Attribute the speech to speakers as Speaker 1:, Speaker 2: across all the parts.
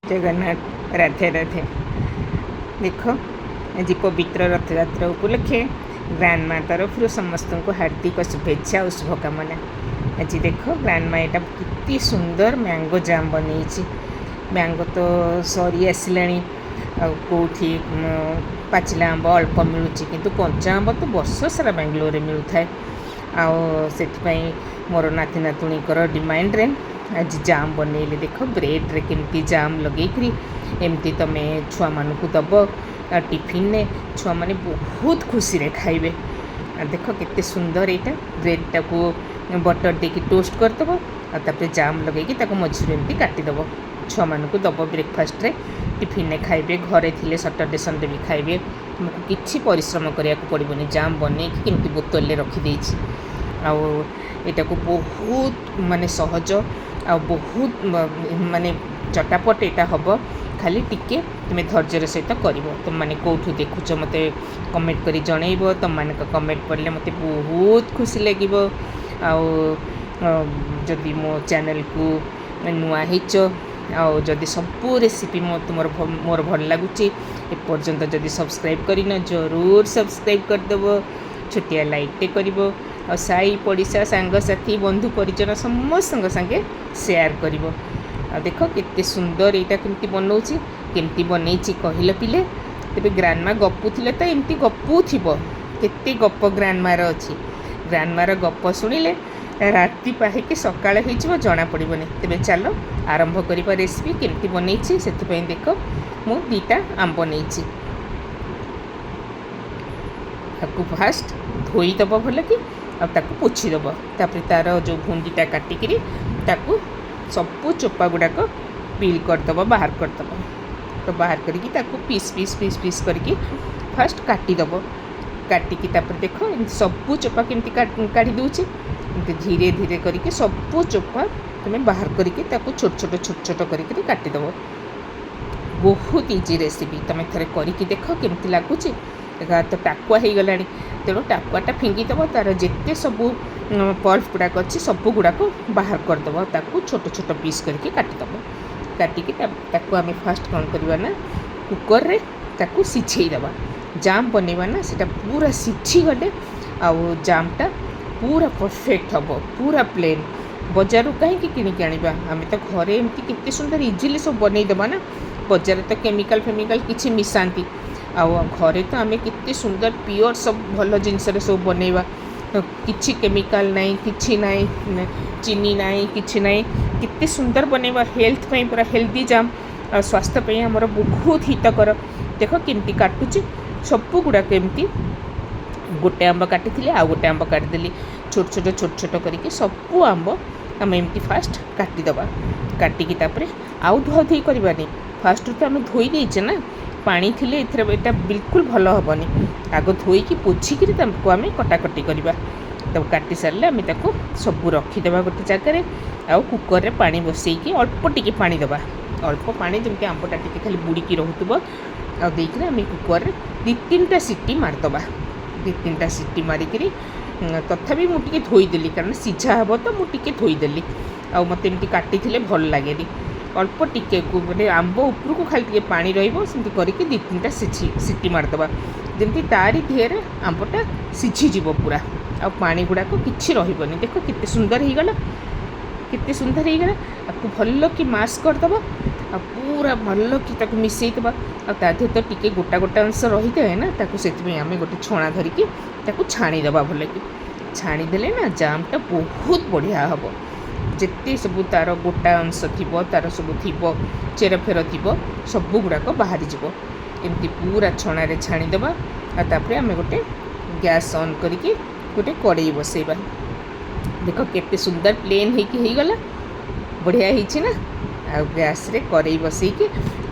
Speaker 1: जगन्नाथ राधे राधे। देख आज पवित्र रथयात्रा उपलक्षे ग्रांड माँ तरफ समस्त को हार्दिक शुभेच्छा और शुभकामना। आज देख ग्रांड माँ यहाँ कितनी सुंदर मैंगो जाम बन मैंगो तो सरी आसला कौटी पाचिला आंब अल्प मिलूँ किंतु कंचा आंब तो वर्ष सारा बेंगलोर मिलू थाए। आपाई मोर नाती नातुणीकर डिमांड रे आज जाम बनइले। देख ब्रेड रे केमती जाम लगे एमती तुम छुआ मानू दब टिफिन ने छुआ मैंने बहुत खुशी रे खाइबे। देख केते सुंदर यहाँ ब्रेड टाको बटर देकी टोस्ट करदब और जाम लगे मझे एमती काटिदब छुआ मानू दब ब्रेकफास्ट रे टिफिन ने खाइबे। घरे थिले सैटरडे संडे भी खाइबे। तुमको किछि परिश्रम करिया को पड़बनी जाम बने केमती बोतल ले रखी देछि। आटा को बहुत माने सहज आ बहुत माने चटापट यहाँ हम खाली टिके तुम धैर्य सहित कर। तुम मैंने कौटू देखुच मत कमेंट करी जनइब। तुम मान कमेंट पढ़ले मत बहुत खुशी लगे। जदि मो चैनल को नुआ हिच जदि सबू रेसिपी मोर भल लगुच एपर्यंत जदि सब्सक्राइब करना जरूर सब्सक्राइब करदेव। छोटिया लाइकटे कर साई पड़िशा सांगसाथी बंधु परिजन समस्त संगे शेयर कर। देख केते सुंदर यहाँ केमती बनाऊँगी केमती बनई कहल पिले। तेरे ग्रांडमा गपुले तो एमती गपु थी केते गप ग्रांडमार अच्छी। ग्रांडमार गप शुणिले राति पाहिकी सकाळ हो जना पड़बनी। तेरे चलो आरंभ करवा रेसिपी केमती बनई से देख मु दीटा आंब नहीं फास्ट धोईदब भल कि पोछीदब। तार जो भुंडीटा काटिकी सबू चोपा गुड़ाक पील करदब बाहर करदब। तो बाहर करके पीस पीस पीस पीस करके फास्ट काटिदब। काटिकी देख सबू चोपा केमती काढ़ी दूचे धीरे धीरे करके सबू चोपा तुम बाहर करके छोट छोट छोट छोट करके काटिदब। बहुत इजी रेसिपी तुम थे करके देख केमती लगुच। तो टाकुआ हो गला तेणु टाकुआटा फिंगीदब तार जिते सबू पल्प गुड़ाक अच्छी सबू गुड़ाक बाहर करदब। ताकू छोट छोट पीस करके काटिदब। काटिकी आम फास्ट कौन करवा ना कुकर रे ताकू सिझेईदबा। जाम बनइबा ना सेटा पूरा सिझी गले आउ जामटा पूरा परफेक्ट हम पूरा प्लेन। बजार कहीं किणिक आनिबा आम तो घरे एमती केते सुंदर इजिली सब बनईदबा ना। बजार तो केमिकल फेमिकल किछि मिसांती घरे तो आम केते सुंदर प्योर सब भल जिनस सब बनइबा। किछि केमिकल नाई किछि नाई चीनी नाई किछि नाई केते सुंदर बनइबा। हेल्थ पई पूरा हेल्दी जाम और स्वास्थ्य पई हमर बहुत हितकर। देख केमती काटुची सबू गुड़ा केमती गोटे आंब काटी आ गोटे आंब काटिदेली छोट छोट छोट छोट करके सबू आंब आम एमती फास्ट काटिदबा। काटिकी आउ धुआ धुई करवानी फास्ट तो आम धोई देचे ना पानी थिले एटा बिल्कुल भल हेनी। आग धोईकी पोछिकी आम कटाकटी करवा। तब काटी सारे आम सबू रखीदे गोटे जगार आउ कुकर में पानी बसईकी अल्प टिके पानी दबा। अल्प पानी जमी आंबटा टिके खाली बुड़ीकी रोथुब आम कुकर में 2-3टा सीटी मारदबा। 2-3टा सीटी मारिकी तथापि मुझे धोईदेली कारण सीझा हे तो मुझे धोईदेली। मत एमती काटी भल लगे अल्प टिके मैंने आंब उपरको खाली पानी रही करके 2-3टा सीटी मारदबा जमी तारी देहरे आंबटा सीझीज पूरा आ पानी गुड़ाक कि रही। देख केते सुंदर हो गला केते सुंदर हो गला। आपको भल कि मास करदब आ पूरा भल कि मिसईदबा। आधे तो टिके गोटा गोटा अंश रही थाए ना से आम गोटे छणा धरिकी छाणीदबा। भल कि छाणीदेले ना जामटा बहुत बढ़िया हम। जिते सब तार गोटा अंश थी तार सब थी चेर फेर थी सबू गुड़ाक बाहर जीव एमती पूरा छणारे छाणीदबा। आम गोटे गैस ऑन करके गोटे कड़ई बसैबा। देख केते सुंदर प्लेन होगला बढ़िया होना। आ गैस रे कड़ई बसैकी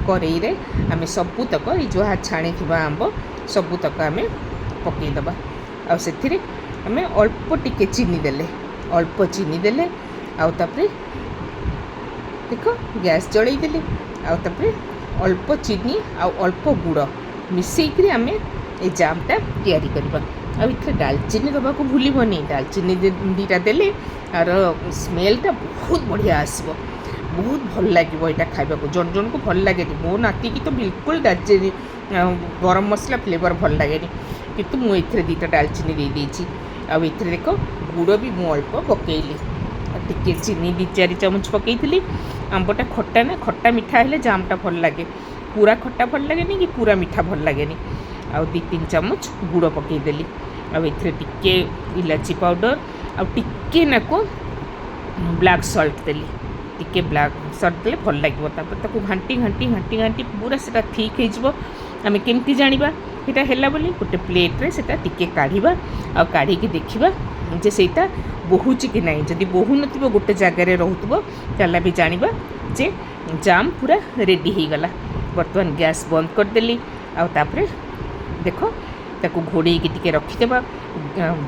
Speaker 1: कड़ई रे आम सबूतक जो छाणी थी आंब सबूतक आम पकईदबा। आउ आम अल्प टिके चीनी देले अल्प चीनी देले आउे देख गैस जलई देले आउे अल्प चीनी आउ अल्प गुड़ मिसईकरी आम ए जामटा तैयारी करबा। आ इथे डालचीनी दबा को भूलबनी। डालचीनी 2टा देले आर स्मेलटा बहुत बढ़िया आसब। बहुत भल लगे यहाँ खावा को जन जन को भल लगे मो नाती की तो बिल्कुल दालचीनी गरम मसला फ्लेवर भल लगे कितु मुझे दुटा डालचीनी दे देती आउ देख गुड़ भी मु अल्प पकईली टिके चीनी 2-4 चामच पकई आंबटा खट्टा ना खट्टा मीठा हेले जामटा भल लगे पूरा खट्टा भल लगे कि पूरा मीठा भल लगे आउ 2-3 चामच गुड़ पकईदेली आउ टिके इलायची पाउडर आउ टिके नाको ब्लैक सॉल्ट देली टिके ब्लैक सॉल्ट देले भल लगे तापर घांटी घांटी घांटी घांटी पूरा से ठीक हो आम केमती जाना यहाँ है बोली गोटे प्लेट्रे से काढ़ा आ काढ़ी देखा जे सेटा बोहुची कि नहीं जदि बोहू न गोटे जगार रोथब ताला भी जाना जे जाम पूरा रेडी हो गला बर्तमान गैस बंद करदेली आउे देख ताको घोड़े टी रखीदे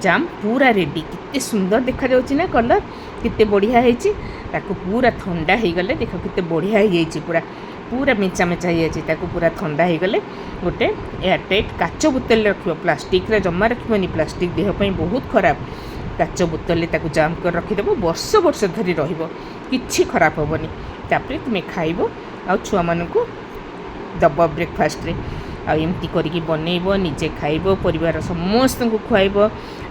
Speaker 1: जाम पूरा रेडी कितने सुंदर देखा जाउछि ना कलर कितने बढ़िया होइछि ताको पूरा ठंडा हो गले देख कितने बढ़िया हो जाइछि पूरा पूरा मेचा मेचा हो जाइछि ताको पूरा ठंडा हो गले गोटे एयरटाइट काच बोतल रखिबो प्लास्टिक रे जम्मा रखिबोनी प्लास्टिक देह पई बहुत खराब काच बोतल ताको जाम कर रखीदेव वर्ष वर्ष धरी रहिबो किछि खराब होबनी तापरे तुमे खाइबो आ छुआ मानकु दब ब्रेकफास्ट रे आमती करिकी बनइब निजे खाइब परिवार समस्त को खुआइब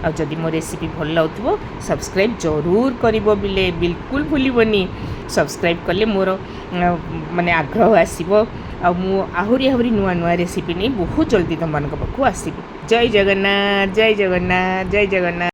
Speaker 1: आदि मो रेसिपी भल लगुव सब्सक्राइब जरूर करिब बिले बिल्कुल भूलबनी सब्सक्राइब कले मोर माने आग्रह आसीबो आहरी आहरी नुआ नुआ रेसिपी नहीं बहुत जल्दी तुम पाखु आसबि जय जगन्नाथ जय जगन्नाथ जय जगन्नाथ।